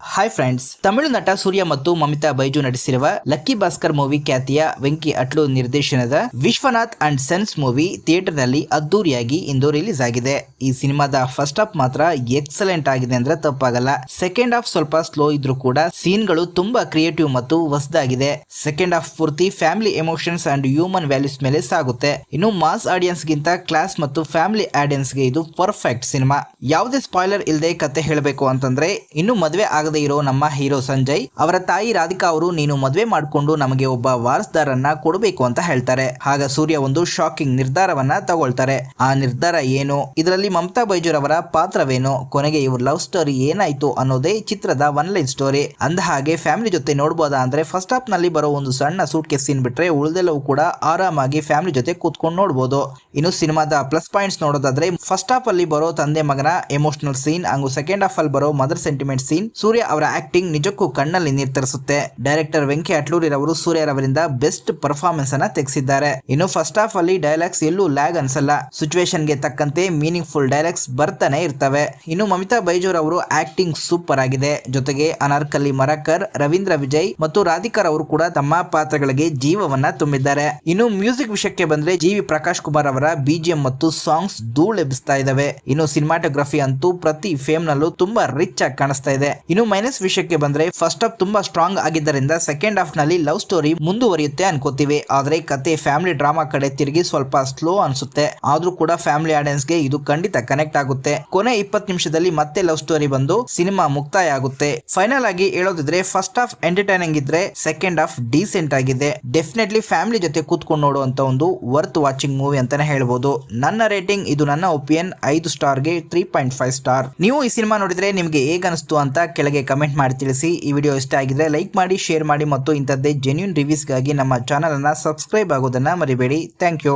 Hi friends, Tamil ನಟ ಸೂರ್ಯ ಮತ್ತು Mamitha Baiju ನಟಿಸಿರುವ lucky Bhaskar movie ಖ್ಯಾತಿಯ ವೆಂಕಿ ಅಟ್ಲು ನಿರ್ದೇಶನದ Vishwanath and sons movie theatre ನಲ್ಲಿ ಅದ್ದೂರಿಯಾಗಿ ಇಂದು ರಿಲೀಸ್ ಆಗಿದೆ. ಈ ಸಿನಿಮಾದ ಫಸ್ಟ್ ಹಾಫ್ ಮಾತ್ರ ಎಕ್ಸಲೆಂಟ್ ಆಗಿದೆ ಅಂದ್ರೆ ತಪ್ಪಾಗಲ್ಲ. ಸೆಕೆಂಡ್ ಹಾಫ್ ಸ್ವಲ್ಪ ಸ್ಲೋ ಇದ್ರೂ ಕೂಡ ಸೀನ್ ಗಳು ತುಂಬಾ ಕ್ರಿಯೇಟಿವ್ ಮತ್ತು ಹೊಸದಾಗಿದೆ. ಸೆಕೆಂಡ್ ಹಾಫ್ ಪೂರ್ತಿ family emotions and human values ಮೇಲೆ ಸಾಗುತ್ತೆ. ಇನ್ನು ಮಾಸ್ ಆಡಿಯನ್ಸ್ ಗಿಂತ ಕ್ಲಾಸ್ ಮತ್ತು ಫ್ಯಾಮಿಲಿ ಆಡಿಯನ್ಸ್ ಗೆ ಇದು ಪರ್ಫೆಕ್ಟ್ ಸಿನಿಮಾ. ಯಾವುದೇ ಸ್ಪಾಯ್ಲರ್ ಇಲ್ಲದೆ ಕತೆ ಹೇಳಬೇಕು ಅಂತಂದ್ರೆ, ಇನ್ನು ಮದುವೆ ಆಗದೆ ಇರೋ ನಮ್ಮ ಹೀರೋ ಸಂಜಯ್ ಅವರ ತಾಯಿ ರಾಧಿಕಾ ಅವರು ನೀನು ಮದುವೆ ಮಾಡಿಕೊಂಡು ನಮಗೆ ಒಬ್ಬ ವಾರಸ್ದಾರನ್ನ ಕೊಡಬೇಕು ಅಂತ ಹೇಳ್ತಾರೆ. ಆಗ ಸೂರ್ಯ ಒಂದು ಶಾಕಿಂಗ್ ನಿರ್ಧಾರವನ್ನ ತಗೊಳ್ತಾರೆ. ಆ ನಿರ್ಧಾರ ಏನು, ಇದರಲ್ಲಿ ಮಮತಾ ಬೈಜುರವರ ಪಾತ್ರವೇನು, ಕೊನೆಗೆ ಇವ್ರ ಲವ್ ಸ್ಟೋರಿ ಏನಾಯ್ತು ಅನ್ನೋದೇ ಚಿತ್ರದ ಒನ್ ಲೈನ್ ಸ್ಟೋರಿ. ಅಂದ ಹಾಗೆ ಫ್ಯಾಮಿಲಿ ಜೊತೆ ನೋಡಬಹುದಾ ಅಂದ್ರೆ ಫಸ್ಟ್ ಹಾಫ್ ನಲ್ಲಿ ಬರೋ ಒಂದು ಸಣ್ಣ ಸೂಟ್ ಕೇಸ್ ಸೀನ್ ಬಿಟ್ರೆ ಉಳಿದೆಲ್ಲವೂ ಕೂಡ ಆರಾಮಾಗಿ ಫ್ಯಾಮಿಲಿ ಜೊತೆ ಕೂತ್ಕೊಂಡು ನೋಡಬಹುದು. ಇನ್ನು ಸಿನಿಮಾದ ಪ್ಲಸ್ ಪಾಯಿಂಟ್ಸ್ ನೋಡೋದಾದ್ರೆ ಫಸ್ಟ್ ಹಾಫ್ ಅಲ್ಲಿ ಬರೋ ತಂದೆ ಮಗನ ಎಮೋಷನಲ್ ಸೀನ್ ಹಾಗೂ ಸೆಕೆಂಡ್ ಹಾಫ್ ಅಲ್ಲಿ ಬರೋ ಮದರ್ ಸೆಂಟಿಮೆಂಟ್ ಸೀನ್. ಸೂರ್ಯ ಅವರ ಆಕ್ಟಿಂಗ್ ನಿಜಕ್ಕೂ ಕಣ್ಣಲ್ಲಿ ನಿರ್ಧರಿಸುತ್ತೆ. ಡೈರೆಕ್ಟರ್ ವೆಂಕಿ ಅಟ್ಲೂರಿರವರು ಸೂರ್ಯರವರಿಂದ ಬೆಸ್ಟ್ ಪರ್ಫಾರ್ಮೆನ್ಸ್ ಅನ್ನ ತೆಗೆಸಿದ್ದಾರೆ. ಇನ್ನು ಫಸ್ಟ್ ಹಾಫ್ ಅಲ್ಲಿ ಡೈಲಾಗ್ಸ್ ಎಲ್ಲೂ ಲ್ಯಾಗ್ ಅನ್ಸಲ್ಲ. ಸಿಚುವೇಶನ್ ಗೆ ತಕ್ಕಂತೆ ಮೀನಿಂಗ್ ಫುಲ್ ಡೈಲಾಗ್ಸ್ ಬರ್ತಾನೆ ಇರ್ತವೆ. ಇನ್ನು ಮಮಿತಾ ಬೈಜೂರ್ ಅವರು ಆಕ್ಟಿಂಗ್ ಸೂಪರ್ ಆಗಿದೆ. ಜೊತೆಗೆ ಅನಾರ್ಕಲಿ ಮರಕರ್, ರವೀಂದ್ರ ವಿಜಯ್ ಮತ್ತು ರಾಧಿಕಾ ಅವರು ಕೂಡ ತಮ್ಮ ಪಾತ್ರಗಳಿಗೆ ಜೀವವನ್ನ ತುಂಬಿದ್ದಾರೆ. ಇನ್ನು ಮ್ಯೂಸಿಕ್ ವಿಷಯಕ್ಕೆ ಬಂದ್ರೆ ಜಿ ವಿ ಪ್ರಕಾಶ್ ಕುಮಾರ್ ಅವರ ಬಿಜಿಎಂ ಮತ್ತು ಸಾಂಗ್ಸ್ ಧೂಳೆಬ್ಬಿಸ್ತಾ ಇದಾವೆ. ಇನ್ನು ಸಿನಿಮಾಟೋಗ್ರಫಿ ಅಂತೂ ಪ್ರತಿ ಫೇಮ್ ನಲ್ಲೂ ತುಂಬಾ ರಿಚ್ ಆಗಿ ಕಾಣಿಸ್ತಾ ಇದೆ. ಇನ್ನು ಮೈನಸ್ ವಿಷಯಕ್ಕೆ ಬಂದ್ರೆ ಫಸ್ಟ್ ಹಾಫ್ ತುಂಬಾ ಸ್ಟ್ರಾಂಗ್ ಆಗಿದ್ದರಿಂದ ಸೆಕೆಂಡ್ ಹಾಫ್ ನಲ್ಲಿ ಲವ್ ಸ್ಟೋರಿ ಮುಂದುವರಿಯುತ್ತೆ ಅನ್ಕೋತೀವಿ. ಆದ್ರೆ ಕತೆ ಫ್ಯಾಮಿಲಿ ಡ್ರಾಮಾ ಕಡೆ ತಿರುಗಿ ಸ್ವಲ್ಪ ಸ್ಲೋ ಅನ್ಸುತ್ತೆ. ಆದ್ರೂ ಕೂಡ ಫ್ಯಾಮಿಲಿ ಆಡಿಯನ್ಸ್ ಗೆ ಇದು ಖಂಡಿತ ಕನೆಕ್ಟ್ ಆಗುತ್ತೆ. ಕೊನೆ 20 ನಿಮಿಷದಲ್ಲಿ ಮತ್ತೆ ಲವ್ ಸ್ಟೋರಿ ಬಂದು ಸಿನಿಮಾ ಮುಕ್ತಾಯ ಆಗುತ್ತೆ. ಫೈನಲ್ ಆಗಿ ಹೇಳೋದಿದ್ರೆ ಫಸ್ಟ್ ಹಾಫ್ ಎಂಟರ್ಟೈನಿಂಗ್ ಇದ್ರೆ ಸೆಕೆಂಡ್ ಹಾಫ್ ಡೀಸೆಂಟ್ ಆಗಿದೆ. ಡೆಫಿನೆಟ್ಲಿ ಫ್ಯಾಮಿಲಿ ಜೊತೆ ಕೂತ್ಕೊಂಡು ನೋಡುವಂತ ಒಂದು ವರ್ತ್ ವಾಚಿಂಗ್ ಮೂವಿ ಅಂತಾನೆ ಹೇಳ್ಬೋದು. ನನ್ನ ರೇಟಿಂಗ್, ಇದು ನನ್ನ ಒಪಿನಿಯನ್, 5 ಸ್ಟಾರ್ಗೆ 3.5 ಸ್ಟಾರ್. ನೀವು ಈ ಸಿನಿಮಾ ನೋಡಿದ್ರೆ ನಿಮ್ಗೆ ಹೇಗ್ ಅನಿಸ್ತು ಅಂತ ಕೆಳಗೆ ಕಮೆಂಟ್ ಮಾಡಿ ತಿಳಿಸಿ. ಈ ವಿಡಿಯೋ ಇಷ್ಟ ಆಗಿದ್ರೆ ಲೈಕ್ ಮಾಡಿ, ಶೇರ್ ಮಾಡಿ ಮತ್ತು ಇಂಥದ್ದೇ ಜೆನ್ಯೂನ್ ರಿವ್ಯೂಸ್ ಗಾಗಿ ನಮ್ಮ ಚಾನಲ್ ಅನ್ನ ಸಬ್ಸ್ಕ್ರೈಬ್ ಆಗೋದನ್ನ ಮರಿಬೇಡಿ. Thank you.